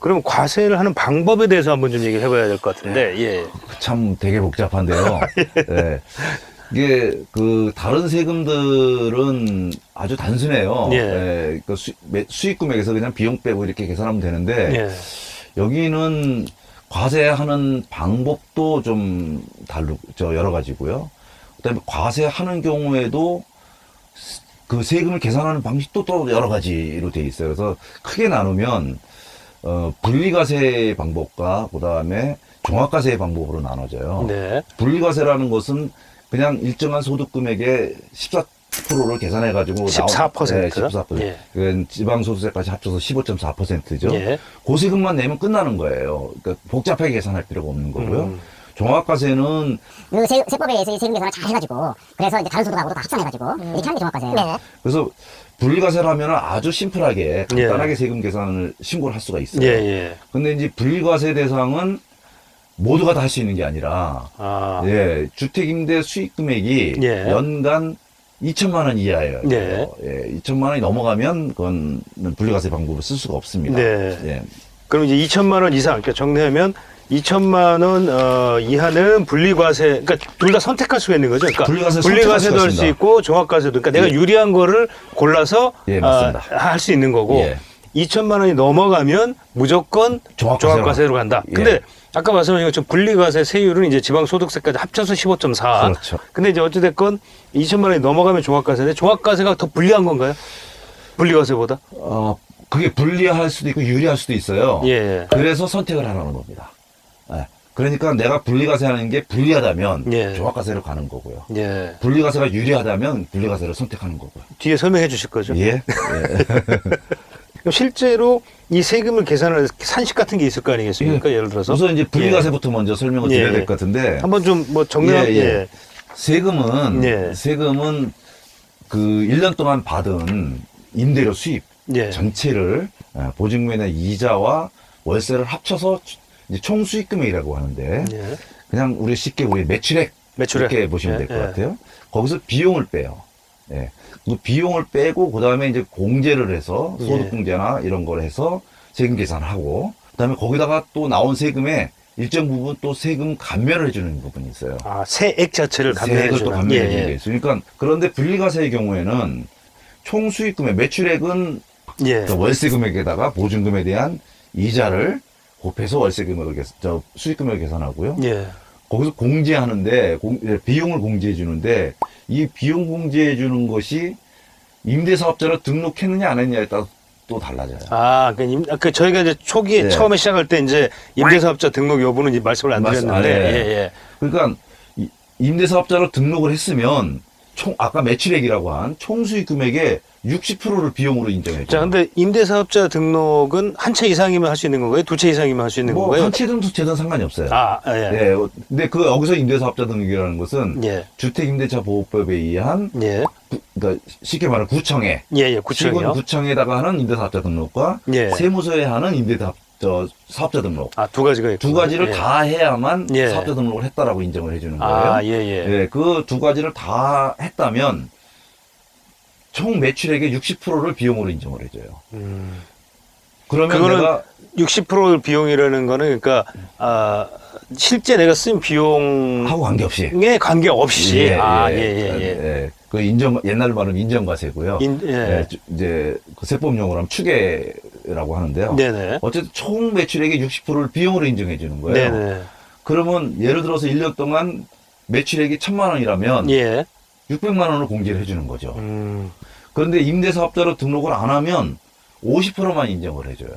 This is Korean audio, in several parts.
그럼 과세를 하는 방법에 대해서 한번 좀 얘기를 해봐야 될 것 같은데, 예. 참 되게 복잡한데요. 예. 이게 그 다른 세금들은 아주 단순해요. 예. 예. 그 수익 금액에서 그냥 비용 빼고 이렇게 계산하면 되는데 예. 여기는 과세하는 방법도 좀 여러 가지고요. 그다음에 과세하는 경우에도 그 세금을 계산하는 방식도 또 여러 가지로 돼 있어요. 그래서 크게 나누면 분리과세 방법과 그다음에 종합과세 방법으로 나눠져요. 네. 분리과세라는 것은 그냥 일정한 소득 금액의 14%를 계산해 가지고 14%. 네, 14%. 예. 그 지방소득세까지 합쳐서 15.4%죠. 예. 그 세금만 내면 끝나는 거예요. 그러니까 복잡하게 계산할 필요가 없는 거고요. 종합과세는 그 세법에 의해서 세금 계산을 잘 해가지고 그래서 이제 다른 소득하고도 다 합산해가지고 이렇게 하는 게 종합과세예요. 네. 그래서 분리과세를 하면 아주 심플하게 간단하게 세금 계산을 신고를 할 수가 있어요. 예, 예. 근데 이제 분리과세 대상은 모두가 다 할 수 있는 게 아니라 예, 주택임대 수익 금액이 예. 연간 2천만 원 이하예요. 예. 예, 2천만 원이 넘어가면 그건 분리과세 방법을 쓸 수가 없습니다. 네. 예. 그럼 이제 2천만 원 이상, 그러니까 정리하면 2천만 원 이하는 분리과세, 그러니까 둘 다 선택할 수가 있는 거죠. 그러니까 분리과세도 할 수 있고 종합과세도. 그러니까 내가 유리한 거를 골라서 예, 맞습니다. 할 수 있는 거고. 예. 2천만 원이 넘어가면 무조건 종합과세로 간다. 예. 근데 아까 말씀하신 것처럼 분리과세 세율은 이제 지방소득세까지 합쳐서 15.4. 그렇죠. 근데 이제 어찌됐건 2천만 원이 넘어가면 종합과세인데 종합과세가 더 불리한 건가요? 분리과세보다? 그게 불리할 수도 있고 유리할 수도 있어요. 예. 그래서 선택을 하라는 겁니다. 예. 그러니까 내가 분리과세 하는 게 불리하다면 예. 종합과세로 가는 거고요. 예. 분리과세가 유리하다면 분리과세를 선택하는 거고요. 뒤에 설명해 주실 거죠? 예. 예. 그럼 실제로 이 세금을 계산할 산식 같은 게 있을 거 아니겠습니까? 예를 들어서. 우선 이제 분리과세부터 먼저 설명을 드려야 될 것 같은데. 한번 좀 뭐 정리하게. 예. 세금은 그 1년 동안 받은 임대료 수입 전체를 보증금의 이자와 월세를 합쳐서 이제 총 수익 금액이라고 하는데 그냥 쉽게 매출액 이렇게 보시면 될 것 같아요. 거기서 비용을 빼요. 예. 그 비용을 빼고 그다음에 이제 공제를 해서 소득공제나 이런 걸 해서 세금 계산하고 그다음에 거기다가 또 나온 세금에 일정 부분 또 세금 감면을 해주는 부분이 있어요. 세액 자체를 감면해 주는. 또 감면해 주는 게 있어요. 그러니까 그런데 분리과세의 경우에는 총 수익금액 매출액은 그 월세 금액에다가 보증금에 대한 이자를 곱해서 월세 금액을 수익 금액을 계산하고요. 거기서 공제하는데 비용을 공제해 주는데 이 비용 공제해 주는 것이 임대사업자로 등록했느냐 안 했느냐에 따라 또 달라져요. 그러니까 저희가 이제 초기에 처음에 시작할 때 이제 임대사업자 등록 여부는 이제 말씀을 안 드렸는데, 그러니까 임대사업자로 등록을 했으면 아까 매출액이라고 한 총수익 금액의 60%를 비용으로 인정해 줘요. 자, 근데 임대사업자 등록은 한 채 이상이면 할 수 있는 건가요? 두 채 이상이면 할 수 있는 건가요? 한 채든 두 채든 상관이 없어요. 예. 근데 여기서 임대사업자 등록이라는 것은 주택임대차 보호법에 의한 그러니까 쉽게 말하면 구청에 구청이요. 구청에다가 하는 임대사업자 등록과 세무서에 하는 사업자 등록. 두 가지가 있고. 두 가지를 다 해야만 사업자 등록을 했다라고 인정을 해주는 거예요. 그 두 가지를 다 했다면 총 매출액의 60%를 비용으로 인정을 해줘요. 그러면 내가 60% 비용이라는 거는 그러니까 실제 내가 쓴 비용하고 관계없이. 관계없이. 그 옛날 말은 인정과세고요. 이제 그 세법용어로 하면 추계라고 하는데요. 어쨌든 총 매출액의 60%를 비용으로 인정해 주는 거예요. 그러면 예를 들어서 1년 동안 매출액이 1,000만 원이라면 600만 원을 공제를 해주는 거죠. 그런데 임대사업자로 등록을 안 하면 50%만 인정을 해줘요.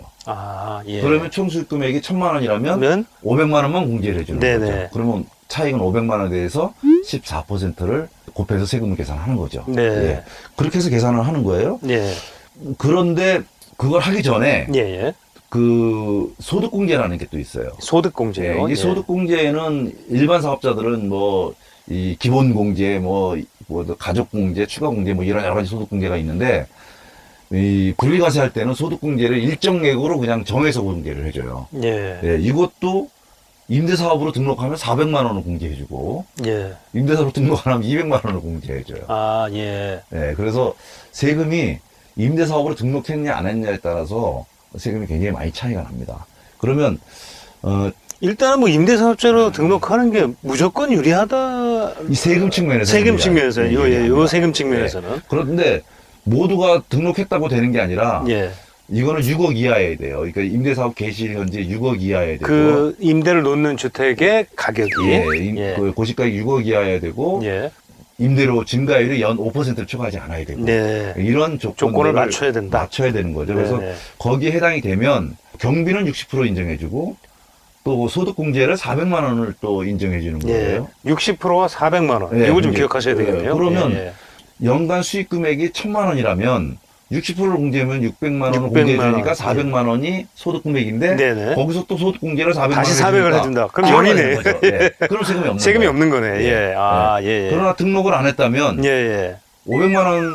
그러면 총 수익 금액이 1,000만 원이라면 500만 원만 공제를 해주는 거죠. 그러면 차익은 500만 원에 대해서 14%를 곱해서 세금을 계산하는 거죠. 그렇게 해서 계산을 하는 거예요. 그런데 그걸 하기 전에 그 소득공제라는 게 또 있어요. 소득공제요? 이 소득공제는 일반 사업자들은 이 기본공제, 가족공제, 추가공제 이런 여러 가지 소득공제가 있는데 이 분리과세 할 때는 소득공제를 일정액으로 그냥 정해서 공제를 해줘요. 이것도 임대사업으로 등록하면 400만 원을 공제해주고 임대사업으로 등록 안 하면 200만 원을 공제해줘요. 그래서 세금이 임대사업으로 등록했냐 안 했냐에 따라서 세금이 굉장히 많이 차이가 납니다. 그러면 일단은 뭐 임대사업자로 등록하는 게 무조건 유리하다. 이 세금 측면에서. 세금 측면에서. 요 세금 측면에서는. 네. 그런데 모두가 등록했다고 되는 게 아니라. 예. 이거는 6억 이하여야 돼요. 그러니까 임대사업 개시 현재 6억 이하여야 되고. 그 임대를 놓는 주택의 가격이. 예. 그 고시가격 6억 이하여야 되고. 예. 임대료 증가율이 연 5%를 초과하지 않아야 되고. 네. 이런 조건을 맞춰야 된다. 맞춰야 되는 거죠. 그래서 네네. 거기에 해당이 되면 경비는 60% 인정해주고 또 소득공제를 400만 원을 또 인정해주는 거예요. 60%와 400만 원. 이거 좀 기억하셔야 되겠네요. 그러면 연간 수익 금액이 1000만 원이라면 60%를 공제하면 600만 원을 공제해주니까 400만 원이 소득금액인데 네네. 거기서 또 소득공제를 400만 원 다시 400을 해준다. 그럼 연이네. 예. 그럼 세금이 없는 세금이 거예요. 없는 거네. 예. 예. 그러나 등록을 안 했다면 500만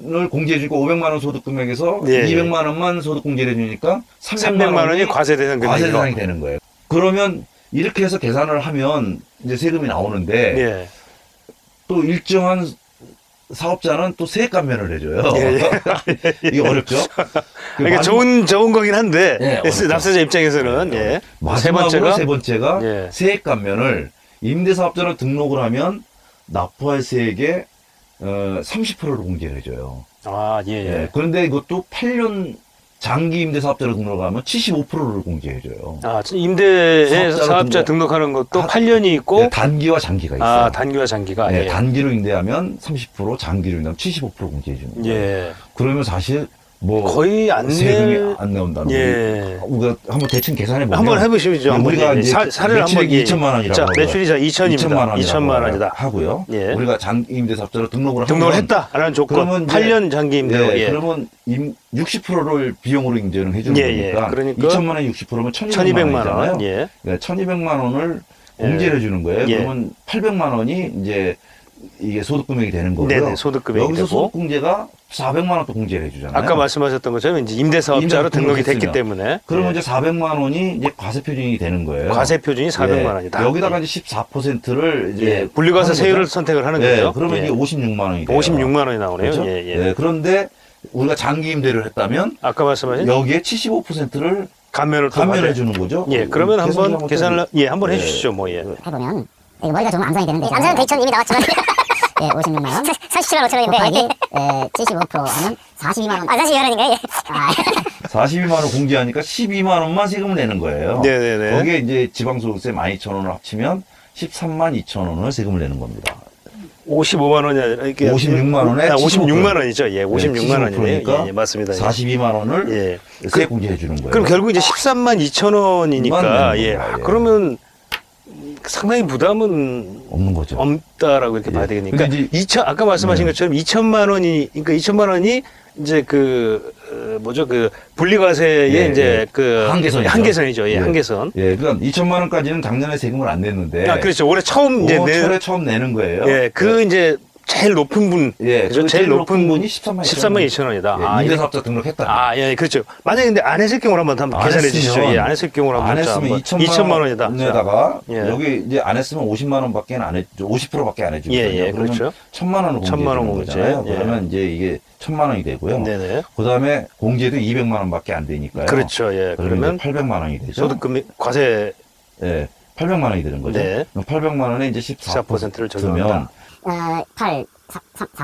원을 공제해주니까 500만 원 소득금액에서 200만 원만 소득공제를 해주니까 300만 원이 과세 대상이 되는 거예요. 그러면 이렇게 해서 계산을 하면 이제 세금이 나오는데 또 일정한 사업자는 또 세액 감면을 해줘요. 이게 어렵죠? 그러니까 좋은 거긴 한데, 납세자 입장에서는, 마지막으로 세 번째가 세액 감면을 임대사업자로 등록을 하면 납부할 세액의 30%를 공제를 해줘요. 그런데 이것도 8년 장기 임대사업자로 등록하면 75%를 공제해줘요. 임대 사업자 등록하는 것도 8년이 있고 단기와 장기가 있어요. 단기와 장기가. 단기로 임대하면 30%, 장기로 임대하면 75% 공제해주는 거예요. 그러면 사실 뭐 거의 세금이 안 나온다는 거예요. 우리가 한번 대충 계산해 보면 한번 해보시죠. 우리가 이제 사례를 한번 2천만 원이라고. 자, 매출이 2천입니다. 2천만 원이다 하고요. 우리가 장기 임대사업자로 등록을 했다라는 조건. 8년 장기 임대로. 그러면 60%를 비용으로 인정을 해주는 거니까. 그러니까 2천만 원에 60%면 1,200만 원이잖아요. 1,200만 원을 공제를 해주는 거예요. 그러면 800만 원이 이제 이게 소득금액이 되는 거고요. 소득금액이 여기서 되고. 소득공제가 400만 원 또 공제를 해주잖아요. 아까 말씀하셨던 것처럼 이제 임대사업자로 등록이 됐기 때문에. 그러면 이제 400만 원이 이제 과세표준이 되는 거예요. 과세표준이 400만 원이다. 여기다가 이제 14%를 이제 분리과세 세율을 선택을 하는 거죠. 그러면 이게 56만 원이 돼요. 56만 원이 나오네요. 그렇죠? 그런데 우리가 장기 임대를 했다면 아까 말씀하신 여기에 75%를 감면해 주는 거죠. 그러면 한번 계산을 한번 해주시죠. 해보면 머리가 좀 암산이 되는데 암산은 대충 이미 나왔지만 56만 원 37만 5천 원인데 75% 하면 42만 원 42만 원인가요? 42만 원 공제하니까 12만 원만 세금을 내는 거예요. 거기에 이제 지방소득세 12,000원을 합치면 13만 2천 원을 세금을 내는 겁니다. 55만 원이 아니라 이렇게 56만 원에 56만 원이죠. 56만 원이니까 맞습니다. 42만 원을 세액 공제해 주는 거예요. 그럼 결국 이제 13만 2천 원이니까 그러면 상당히 부담은 없는 거죠. 없다라고 이렇게 봐야 되겠니까. 아까 말씀하신 것처럼 2천만 원이 그러니까 2천만 원이 이제 그 분리과세의 이제 그 한계선이죠. 한계선. 그러니까 2천만 원까지는 작년에 세금을 안 냈는데. 그렇죠. 올해 처음 이제 올해 처음 내는 거예요. 이제 제일 높은 분. 그죠? 제일 높은 분이 13만 2천 원이다. 임대사업자 등록했다. 그렇죠. 만약에 근데 안 했을 경우로 한번 계산해 주시죠. 안 했을 경우로 한번. 안 했으면 2천만 원이다. 에다가 여기 이제 안 했으면 50만 원밖에 안 해줘. 50%밖에 안 해주거든요. 그렇죠. 1,000만 원을 공제해주는 거잖아요. 그러면 이제 이게 1,000만 원이 되고요. 그다음에 공제도 200만 원밖에 안 되니까요. 그렇죠. 그러면 800만 원이 되죠. 소득금액 과세 800만 원이 되는 거죠. 800만 원에 이제 14%를 적으면 8,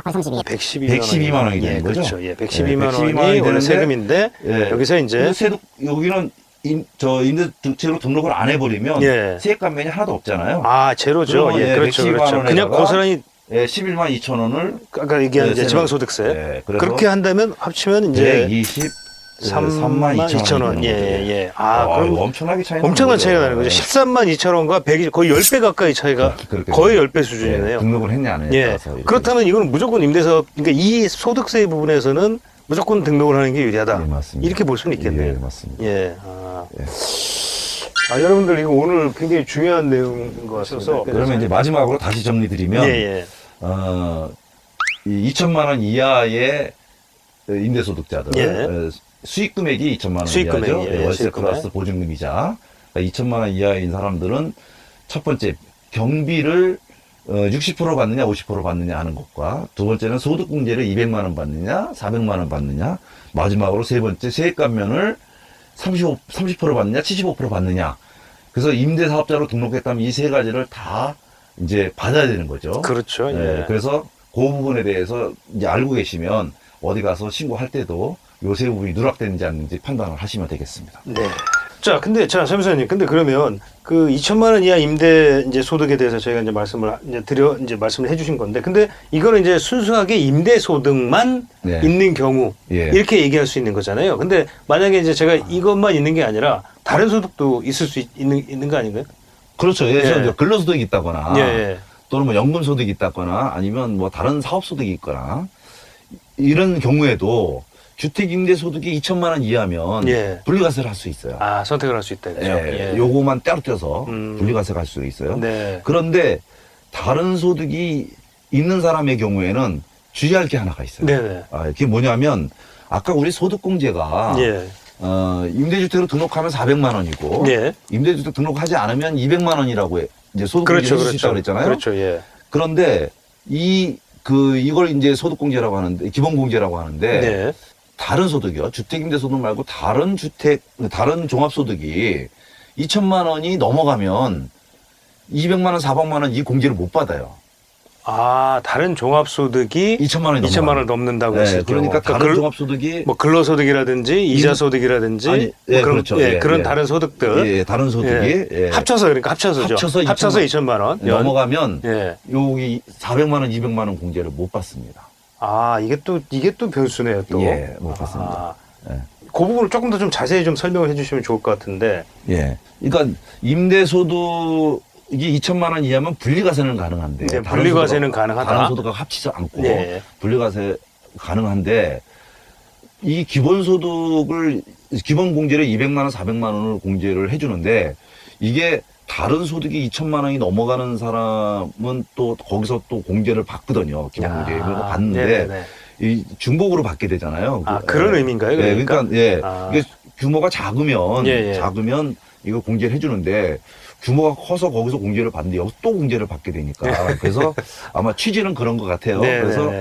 32. 112만 원이 되는 거죠. 그렇죠. 112만 원이 원래 세금인데 여기서 이제 여기는 임대주택으로 등록을 안 해버리면 세액 감면이 하나도 없잖아요. 제로죠. 그렇죠. 그냥 고스란히 11만 2천 원을 아까 얘기한 이제 지방소득세 그렇게 한다면 합치면 이제 3만 2천 원. 그럼 엄청나게 엄청난 차이가 나는 거죠. 13만 2천 원과 100이 거의 10배 가까이 차이가 거의 10배 수준이네요. 등록을 했냐 안 했냐. 그렇다면 이거는 무조건 임대사업, 그러니까 이 소득세 부분에서는 무조건 등록을 하는 게 유리하다. 이렇게 볼 수는 있겠네요. 맞습니다. 여러분들 이거 오늘 굉장히 중요한 내용인 것 같아서. 그러면 이제 마지막으로 다시 정리드리면 이 2천만 원 이하의 임대소득자들 수익 금액이 2천만 원 이하죠. 월세 플러스 보증금 이자. 그러니까 2천만 원 이하인 사람들은 첫 번째 경비를 60% 받느냐 50% 받느냐 하는 것과 두 번째는 소득공제를 200만 원 받느냐 400만 원 받느냐 마지막으로 세 번째 세액 감면을 30% 받느냐, 75% 받느냐. 그래서 임대사업자로 등록했다면 이 세 가지를 다 이제 받아야 되는 거죠. 그렇죠. 예. 그래서 그 부분에 대해서 이제 알고 계시면 어디 가서 신고할 때도 요 세 부분이 누락되는지 아닌지 판단을 하시면 되겠습니다. 네. 자, 근데, 자, 세무사님, 근데 그러면 그 2천만 원 이하 임대 이제 소득에 대해서 저희가 이제 말씀을 말씀을 해주신 건데, 근데 이거는 이제 순수하게 임대 소득만 네. 있는 경우 예. 이렇게 얘기할 수 있는 거잖아요. 근데 만약에 이제 제가 이것만 있는 게 아니라 다른 소득도 있을 수 있는 거 아닌가요? 그렇죠. 예를 들어 서 근로소득이 있다거나 예. 또는 뭐 연금소득이 있다거나 아니면 뭐 다른 사업소득이 있거나 이런 경우에도 주택임대소득이 2천만 원 이하면 예. 분리과세를 할 수 있어요. 아, 선택을 할 수 있다. 그죠? 예. 요거만 따로 떼서 분리과세를 할 수 있어요. 네. 그런데 다른 소득이 있는 사람의 경우에는 주의할 게 하나가 있어요. 네네. 그게 뭐냐면 아까 우리 소득공제가 예. 임대주택으로 등록하면 400만 원이고 예. 임대주택 등록하지 않으면 200만 원이라고 이제 소득공제 그렇죠. 해줄 수 있다고 그랬잖아요. 그렇죠. 예. 그런데 이걸 이제 소득공제라고 하는데 기본공제라고 하는데 네. 다른 소득이요. 주택임대소득 말고 다른 종합소득이 2천만 원이 넘어가면 200만 원, 400만 원 이 공제를 못 받아요. 아, 다른 종합소득이 2천만 원을 넘는다고 네, 했을 그러니까 경우. 다른 종합소득이 뭐 근로소득이라든지 이자소득이라든지 아니, 뭐 예, 그런, 그렇죠. 예, 예, 그런 예. 다른 소득들 다른 소득이 예. 합쳐서 그러니까 합쳐서죠. 합쳐서 2천만 원 넘어가면 예. 여기 400만 원, 200만 원 공제를 못 받습니다. 아, 이게 또 변수네요, 또. 예, 못 받습니다. 예. 그 부분을 조금 더 좀 자세히 좀 설명을 해주시면 좋을 것 같은데. 예. 그러니까 임대소득이 2천만 원 이하면 분리과세는 가능한데. 네, 분리과세는 가능하다. 다른 소득과 합치지 않고 예. 분리과세 가능한데 이 기본공제를 200만 원, 400만 원을 공제를 해주는데 이게 다른 소득이 2천만 원이 넘어가는 사람은 또 거기서 또 공제를 받거든요. 기본공제. 그거 받는데 네네네. 이 중복으로 받게 되잖아요. 아, 그런 의미인가요? 그러니까? 이게 규모가 작으면 이거 공제를 해주는데 규모가 커서 거기서 공제를 받는데 여기서 또 공제를 받게 되니까 그래서 아마 취지는 그런 것 같아요. 그래서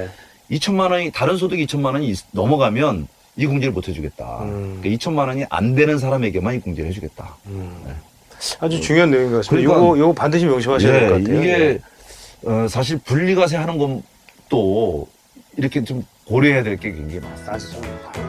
2천만 원이 다른 소득이 2천만 원이 넘어가면 이 공제를 못 해주겠다. 그러니까 2천만 원이 안 되는 사람에게만 이 공제를 해주겠다. 네. 아주 중요한 내용인 것 같습니다. 그러니까, 요거 반드시 명심하셔야 될 것 같아요. 이게 사실 분리과세 하는 것도 이렇게 좀 고려해야 될 게 굉장히 많습니다.